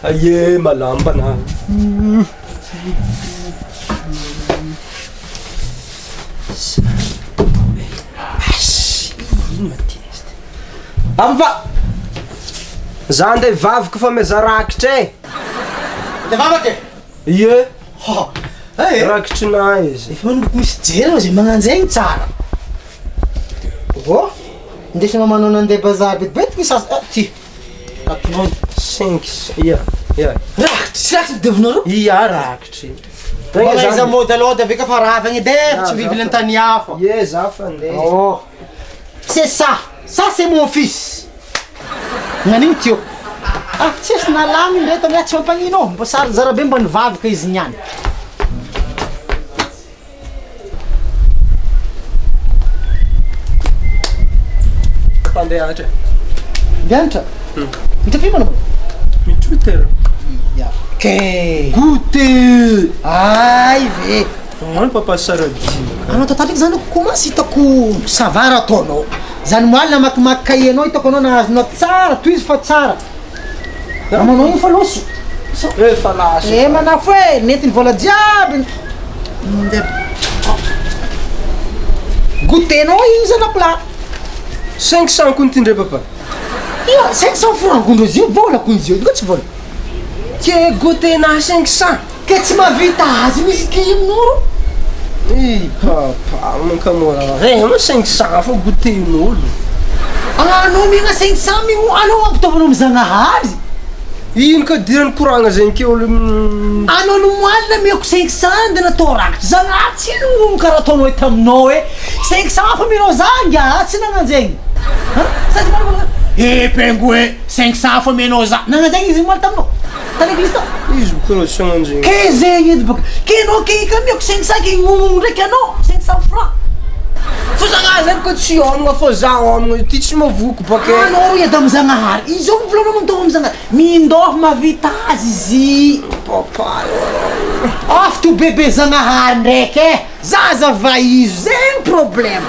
Aie, malamba na. Ava! Za ndeha vaviko fa mezarakitra e. Le vavaka? Ie. Rakitrinay izy. Efa manomboky misy jery zay magnan'izay tsara. Indesina manao nandeha bazary betibetiky sasy ty. Atinao 5. Ia. Rakitry, tsy rakitry devinareo? Ia, rakitry. Mbola iza môdalôdy aveka fa ravagny edy tsy mivily an-tany hafa. Ie, za fa andeha. Oh. C'est ça. Ça c'est mon fils. Nanino tio? Ah, tsy esy nalamy ndraiky amia tsy mampanino. Mbo sary zarabe mba nivavaka izy niany. Pandehanatra. Andehanatra? Mitafy manao? Mitrotera. Ia. Ke. Goûter. Ay ve. Ano papa Saradina. Anao tatalik zany commence hitako savara ataonao. Zany moaly namakimaky kahienao hitako anao nahazonao tsara, toy izy fa tsara. Amanao iny fa loso. Fa lasa. Manafo e, netiny vola jiaby. Goûtenao iny zany plat. 500 koa nitindray papa. Ia, 500 francs kondro izy io, vola kondro izy io, nga tsy vola. Ke goûter na 500. Ke tsy mahavita azy misy ki amin'olo. Papa, mankamora. Ma 500 fa goûten'olo. Anao migna 500 migno, anao ampitaovanao am'Zagnahary. Ino ka dirany koragna zegny ke olo. Anao no moaly na meko 500 de natao rakitra. Zagnahary tsy no karaha ataonao eto aminao e. 500 fa minao zanga, tsy nagnanjegny. Sady marina. Pengue 500 fa minao za. Nagnanjegny izy moaly taminao. Talevista. Izy boka tsy nagnanjegny. Ke zegny edy boka. Ke anao ke ka meko 500 ke ngomogno ndraiky anao 500 francs. Fa Zagnahary zany ko tsy homagna fa za homagna ty tsy mavoko baka. Anao edy am'Zagnahary. Izy ao mivolagna mandao am'Zagnahary. Mindôha mahavita azy izy. Papa. Afo to bebe Zagnahary ndraiky e. Zaza avahizo, zegny problème.